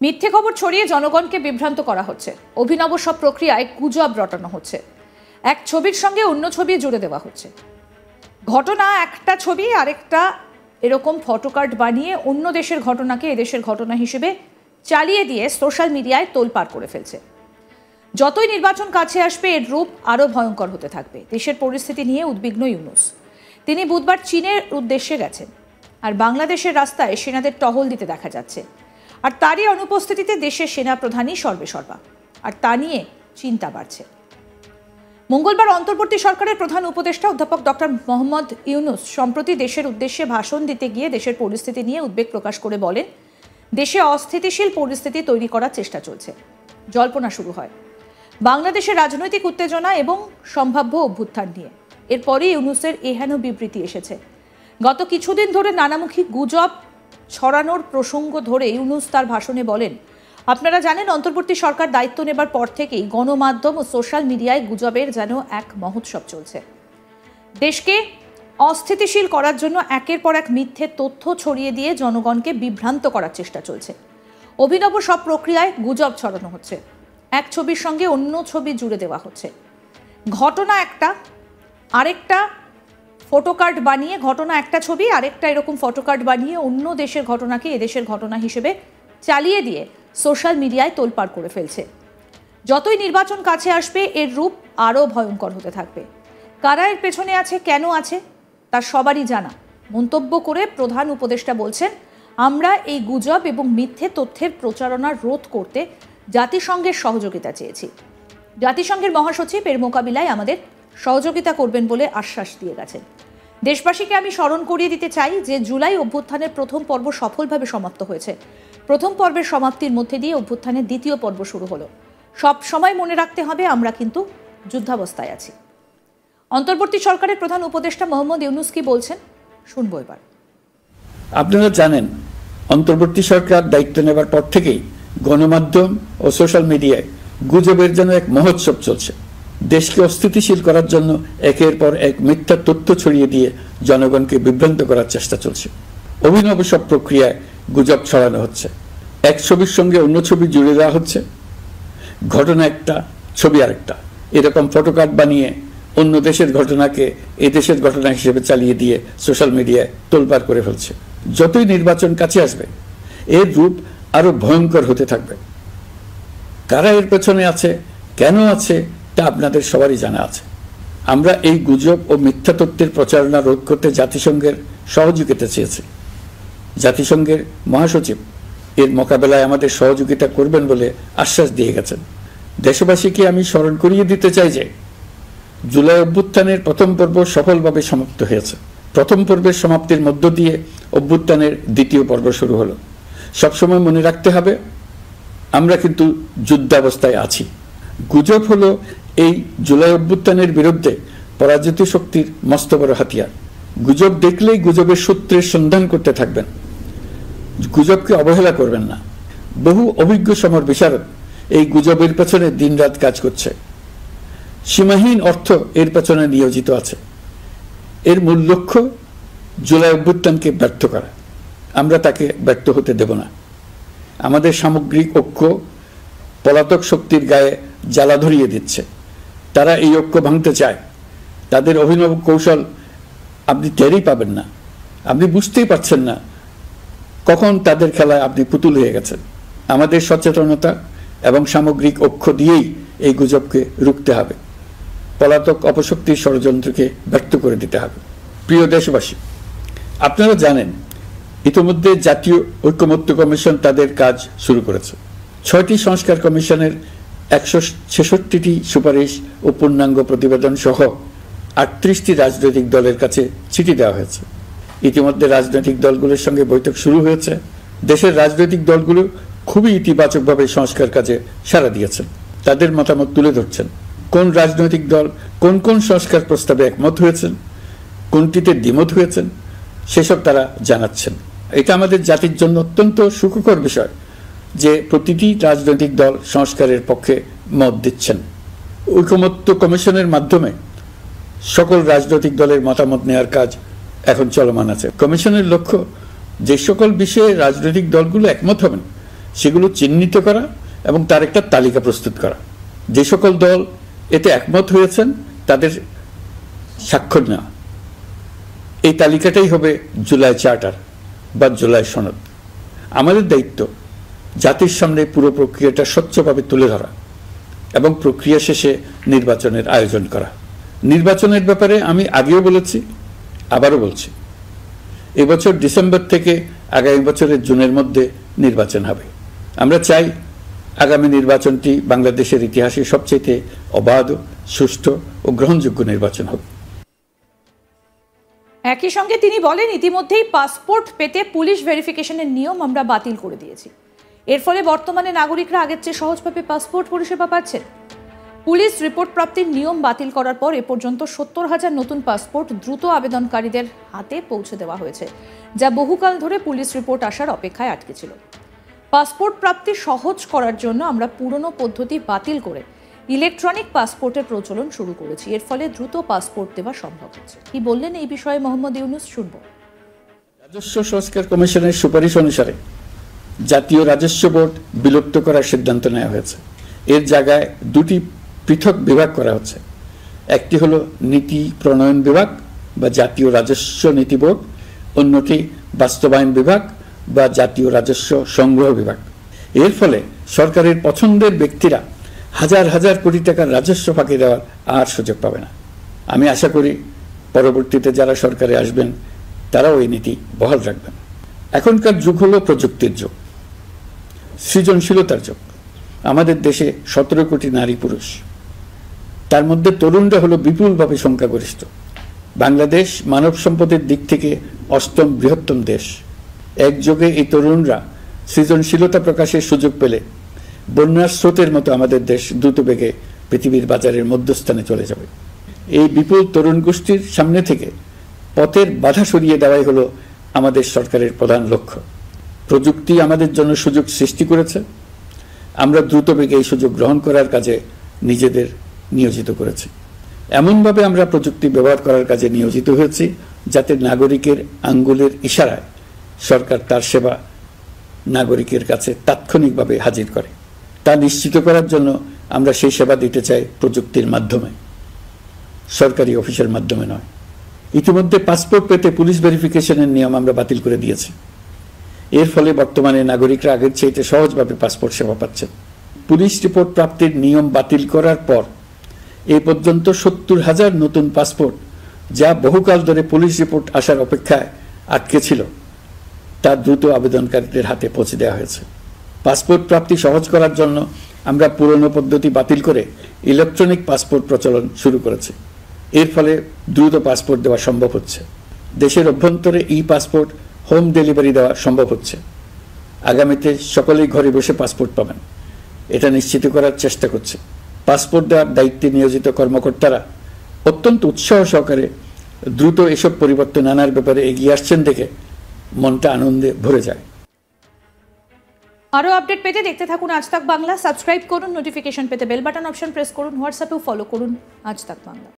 মিথ্যে খবর ছড়িয়ে জনগণকে বিভ্রান্ত করা হচ্ছে। অভিনব সব প্রক্রিয়ায় গুজব রটানো হচ্ছে। এক ছবির সঙ্গে অন্য ছবি জুড়ে দেওয়া হচ্ছে। ঘটনা একটা ছবি আরেকটা এরকম ফটোকার্ড বানিয়ে অন্য দেশের ঘটনাকে এদেশের ঘটনা হিসেবে চালিয়ে দিয়ে সোশ্যাল মিডিয়ায় তোলপাড় করে ফেলছে। যতই নির্বাচন কাছে আসবে এর রূপ আরও ভয়ঙ্কর হতে থাকবে। দেশের পরিস্থিতি নিয়ে উদ্বিগ্ন ইউনূস। তিনি বুধবার চীনের উদ্দেশ্যে গেছেন, আর বাংলাদেশের রাস্তায় সেনাদের টহল দিতে দেখা যাচ্ছে। আর তারই অনুপস্থিতিতে দেশের সেনাপ্রধানই সর্বেসর্বা, আর তা নিয়ে চিন্তা বাড়ছে। মঙ্গলবার অন্তর্বর্তী সরকারের প্রধান উপদেষ্টা অধ্যাপক ডক্টর মোহাম্মদ ইউনূস সম্প্রতি দেশের উদ্দেশ্যে ভাষণ দিতে গিয়ে দেশের পরিস্থিতি নিয়ে উদ্বেগ প্রকাশ করে বলেন, দেশে অস্থিতিশীল পরিস্থিতি তৈরি করার চেষ্টা চলছে। জল্পনা শুরু হয় বাংলাদেশের রাজনৈতিক উত্তেজনা এবং সম্ভাব্য অভ্যুত্থান নিয়ে। এরপরই ইউনূসের এহেন বিবৃতি এসেছে। গত কিছুদিন ধরে নানামুখী গুজব ছড়ানোর প্রসঙ্গ ধরে ইউনূস তার ভাষণে বলেন, আপনারা জানেন অন্তর্বর্তী সরকার দায়িত্ব নেবার পর থেকেই গণমাধ্যম ও সোশ্যাল মিডিয়ায় গুজবের যেন এক মহোৎসব চলছে। দেশকে অস্থিতিশীল করার জন্য একের পর এক মিথ্যে তথ্য ছড়িয়ে দিয়ে জনগণকে বিভ্রান্ত করার চেষ্টা চলছে। অভিনব সব প্রক্রিয়ায় গুজব ছড়ানো হচ্ছে। এক ছবির সঙ্গে অন্য ছবি জুড়ে দেওয়া হচ্ছে। ঘটনা একটা আরেকটা ফটোকার্ড বানিয়ে ঘটনা একটা ছবি আরেকটা এরকম ফটোকার্ড বানিয়ে অন্য দেশের ঘটনাকে এদেশের ঘটনা হিসেবে চালিয়ে দিয়ে সোশ্যাল মিডিয়ায় তোলপাড় করে ফেলছে। যতই নির্বাচন কাছে আসবে এর রূপ আরও ভয়ঙ্কর হতে থাকবে। কারা এর পেছনে আছে, কেন আছে, তা সবারই জানা। মন্তব্য করে প্রধান উপদেষ্টা বলছেন, আমরা এই গুজব এবং মিথ্যে তথ্যের প্রচারণা রোধ করতে জাতিসংঘের সহযোগিতা চেয়েছি। জাতিসংঘের মহাসচিব এর মোকাবিলায় আমাদের সহযোগিতা করবেন বলে আশ্বাস দিয়ে গেছেন। দেশবাসীকে আমি স্মরণ করিয়ে দিতে চাই যে জুলাই অভ্যুত্থানের প্রথম পর্ব সফলভাবে সমাপ্ত হয়েছে। প্রথম পর্বের সমাপ্তির মধ্যে দিয়ে অভ্যুত্থানের দ্বিতীয় পর্ব শুরু হলো। সব সময় মনে রাখতে হবে আমরা কিন্তু যুদ্ধাবস্থায় আছি। অন্তর্বর্তী সরকারের প্রধান উপদেষ্টা মোহাম্মদ ইউনূস কি বলছেন শুনবো এবার। আপনারা জানেন অন্তর্বর্তী সরকার দায়িত্ব নেবার পর থেকেই গণমাধ্যম ও সোশ্যাল মিডিয়ায় গুজবের জন্য এক মহোৎসব চলছে। দেশকে অস্থিতিশীল করার জন্য একের পর এক মিথ্যা তথ্য ছড়িয়ে দিয়ে জনগণকে বিভ্রান্ত করার চেষ্টা চলছে। অভিনব সব প্রক্রিয়ায় গুজব ছড়ানো হচ্ছে। এক ছবির সঙ্গে অন্য ছবি জুড়ে দেওয়া হচ্ছে। ঘটনা একটা ছবি আরেকটা এরকম ফটোকার্ড বানিয়ে অন্য দেশের ঘটনাকে এ দেশের ঘটনা হিসেবে চালিয়ে দিয়ে সোশ্যাল মিডিয়ায় তোলপাড় করে ফেলছে। যতই নির্বাচন কাছে আসবে এর রূপ আরো ভয়ঙ্কর হতে থাকবে। কারা এর পেছনে আছে, কেন আছে, তা আপনাদের সবারই জানা আছে। আমরা এই গুজব ও মিথ্যা তথ্যের প্রচারণা রোধ করতে জাতিসংঘের সহযোগিতা চেয়েছি। জাতিসংঘের মহাসচিব এর মোকাবেলায় আমাদের সহযোগিতা করবেন বলে আশ্বাস দিয়ে গেছেন। দেশবাসীকে আমি স্মরণ করিয়ে দিতে চাই যে জুলাই অভ্যুত্থানের প্রথম পর্ব সফলভাবে সমাপ্ত হয়েছে। প্রথম পর্বের সমাপ্তির মধ্য দিয়ে অভ্যুত্থানের দ্বিতীয় পর্ব শুরু হলো। সবসময় মনে রাখতে হবে আমরা কিন্তু যুদ্ধাবস্থায় আছি। গুজব হলো এই জুলাই অভ্যুত্থানের বিরুদ্ধে পরাজিত শক্তির মস্ত বড় হাতিয়ার। গুজব দেখলেই গুজবের সূত্রের সন্ধান করতে থাকবেন, গুজবকে অবহেলা করবেন না। বহু অভিজ্ঞ সমর বিশারদ এই গুজবের পেছনে দিনরাত কাজ করছে। সীমাহীন অর্থ এর পেছনে নিয়োজিত আছে। এর মূল লক্ষ্য জুলাই অভ্যুত্থানকে ব্যর্থ করা। আমরা তাকে ব্যর্থ হতে দেব না। আমাদের সামগ্রিক ঐক্য পলাতক শক্তির গায়ে জ্বালা ধরিয়ে দিচ্ছে। তারা এই ঐক্য ভাঙতে চায়। তাদের অভিনব কৌশল আপনি টেরই পাবেন না, আপনি বুঝতেই পারছেন না কখন তাদের খেলায় আপনি পুতুল হয়ে গেছেন। আমাদের সচেতনতা এবং সামগ্রিক ঐক্য দিয়েই এই গুজবকে রুখতে হবে। পলাতক অপশক্তির ষড়যন্ত্রকে ব্যর্থ করে দিতে হবে। প্রিয় দেশবাসী, আপনারা জানেন ইতিমধ্যে জাতীয় ঐকমত্য কমিশন তাদের কাজ শুরু করেছে। 6টি সংস্কার কমিশনের 166টি সুপারিশ ও পূর্ণাঙ্গ প্রতিবেদন সহ 38টি রাজনৈতিক দলের কাছে চিঠি দেওয়া হয়েছে। ইতিমধ্যে রাজনৈতিক দলগুলোর সঙ্গে বৈঠক শুরু হয়েছে। দেশের রাজনৈতিক দলগুলো খুবই ইতিবাচকভাবে সংস্কার কাজে সাড়া দিয়েছেন। তাদের মতামত তুলে ধরছেন। কোন রাজনৈতিক দল কোন কোন সংস্কার প্রস্তাবে একমত হয়েছেন, কোনটিতে দ্বিমত হয়েছেন, সেসব তারা জানাচ্ছেন। এটা আমাদের জাতির জন্য অত্যন্ত সুখকর বিষয় যে প্রতিটি রাজনৈতিক দল সংস্কারের পক্ষে মত দিচ্ছেন। ঐকমত্য কমিশনের মাধ্যমে সকল রাজনৈতিক দলের মতামত নেওয়ার কাজ এখন চলমান আছে। কমিশনের লক্ষ্য যে সকল বিষয়ে রাজনৈতিক দলগুলো একমত হবেন সেগুলো চিহ্নিত করা এবং তার একটা তালিকা প্রস্তুত করা। যে সকল দল এতে একমত হয়েছেন তাদের স্বাক্ষর নেওয়া। এই তালিকাটাই হবে জুলাই চার্টার বা জুলাই সনদ। আমাদের দায়িত্ব জাতির সামনে পুরো প্রক্রিয়াটা স্বচ্ছভাবে তুলে ধরা এবং প্রক্রিয়া শেষে নির্বাচনের আয়োজন করা। নির্বাচনের ব্যাপারে আমি আগেও বলেছি, আবারও বলছি, এবছর ডিসেম্বর থেকে আগামী বছরের জুনের মধ্যে নির্বাচন হবে। আমরা চাই আগামী নির্বাচনটি বাংলাদেশের ইতিহাসে সবচেয়ে অবাধ, সুষ্ঠু ও গ্রহণযোগ্য নির্বাচন হবে। একই সঙ্গে তিনি বলেন, ইতিমধ্যেই পাসপোর্ট পেতে পুলিশ ভেরিফিকেশনের নিয়ম আমরা বাতিল করে দিয়েছি। এর ফলে বর্তমানে নাগরিকরা আগের চেয়ে সহজভাবে পাসপোর্ট পরিষেবা পাচ্ছেন। পুলিশ রিপোর্ট প্রাপ্তির নিয়ম বাতিল করার পর এ পর্যন্ত 70,000 নতুন পাসপোর্ট দ্রুত আবেদনকারীদের হাতে পৌঁছে দেওয়া হয়েছে, যা বহুকাল ধরে পুলিশ রিপোর্ট আসার অপেক্ষায় আটকে ছিল। পাসপোর্ট প্রাপ্তি সহজ করার জন্য আমরা পুরনো পদ্ধতি বাতিল করে ইলেকট্রনিক পাসপোর্টের প্রচলন শুরু করেছি। এর ফলে দ্রুত পাসপোর্ট দেওয়া সম্ভব হচ্ছে। কি বললেন এই বিষয়ে মোহাম্মদ ইউনূস, শুনব। রাজস্ব সংস্কার কমিশনের সুপারিশ অনুসারে জাতীয় রাজস্ব বোর্ড বিলুপ্ত করার সিদ্ধান্ত নেওয়া হয়েছে। এর জায়গায় দুটি পৃথক বিভাগ করা হচ্ছে। একটি হলো নীতি প্রণয়ন বিভাগ বা জাতীয় রাজস্ব নীতি বোর্ড, অন্যটি বাস্তবায়ন বিভাগ বা জাতীয় রাজস্ব সংগ্রহ বিভাগ। এর ফলে সরকারের পছন্দের ব্যক্তিরা হাজার হাজার কোটি টাকার রাজস্ব ফাঁকি দেওয়ার আর সুযোগ পাবে না। আমি আশা করি পরবর্তীতে যারা সরকারে আসবেন তারাও এই নীতি বহাল রাখবেন। এখনকার যুগ হলো প্রযুক্তির যুগ, সৃজনশীলতার যুগ। আমাদের দেশে 17 কোটি নারী পুরুষ, তার মধ্যে তরুণরা হলো বিপুলভাবে সংখ্যাগরিষ্ঠ। বাংলাদেশ মানব সম্পদের দিক থেকে 8ম বৃহত্তম দেশ। একযোগে এই তরুণরা সৃজনশীলতা প্রকাশের সুযোগ পেলে বন্যার স্রোতের মতো আমাদের দেশ দ্রুত বেগে পৃথিবীর বাজারের মধ্যস্থানে চলে যাবে। এই বিপুল তরুণ গোষ্ঠীর সামনে থেকে পথের বাধা সরিয়ে দেওয়াই হলো আমাদের সরকারের প্রধান লক্ষ্য। প্রযুক্তি আমাদের জন্য সুযোগ সৃষ্টি করেছে, আমরা দ্রুত বেগে এই সুযোগ গ্রহণ করার কাজে নিজেদের নিয়োজিত করেছি। এমনভাবে আমরা প্রযুক্তি ব্যবহার করার কাজে নিয়োজিত হয়েছি যাতে নাগরিকের আঙ্গুলের ইশারায় সরকার তার সেবা নাগরিকের কাছে তাৎক্ষণিকভাবে হাজির করে। তা নিশ্চিত করার জন্য আমরা সেই সেবা দিতে চাই প্রযুক্তির মাধ্যমে, সরকারি অফিসের মাধ্যমে নয়। ইতিমধ্যে পাসপোর্ট পেতে পুলিশ ভেরিফিকেশনের নিয়ম আমরা বাতিল করে দিয়েছি। এর ফলে বর্তমানে নাগরিকরা আগের চাইতে সহজভাবে পাসপোর্ট সেবা পাচ্ছেন। পুলিশ রিপোর্ট প্রাপ্তির নিয়ম বাতিল করার পর এই পর্যন্ত 70,000 নতুন পাসপোর্ট, যা বহুকাল ধরে পুলিশ রিপোর্ট আসার অপেক্ষায় আটকে ছিল, তা দ্রুত আবেদনকারীদের হাতে পৌঁছে দেওয়া হয়েছে। পাসপোর্ট প্রাপ্তি সহজ করার জন্য আমরা পুরনো পদ্ধতি বাতিল করে ইলেকট্রনিক পাসপোর্ট প্রচলন শুরু করেছি। এর ফলে দ্রুত পাসপোর্ট দেওয়া সম্ভব হচ্ছে। দেশের অভ্যন্তরে ই পাসপোর্ট হোম ডেলিভারি দেওয়া সম্ভব হচ্ছে। আগামীতে সকলেই ঘরে বসে পাসপোর্ট পাবেন, এটা নিশ্চিত করার চেষ্টা করছে। পাসপোর্ট দেওয়ার দায়িত্বে নিয়োজিত কর্মকর্তারা অত্যন্ত উৎসাহ সহকারে দ্রুত এসব পরিবর্তন আনার ব্যাপারে এগিয়ে আসছেন দেখে মনটা আনন্দে ভরে যায়। আরও আপডেট পেতে দেখতে থাকুন আজ তাক বাংলা। সাবস্ক্রাইব করুন, নোটিফিকেশন পেতে বেল বাটন অপশন প্রেস করুন, হোয়াটসঅ্যাপেও ফলো করুন আজ তাক বাংলা।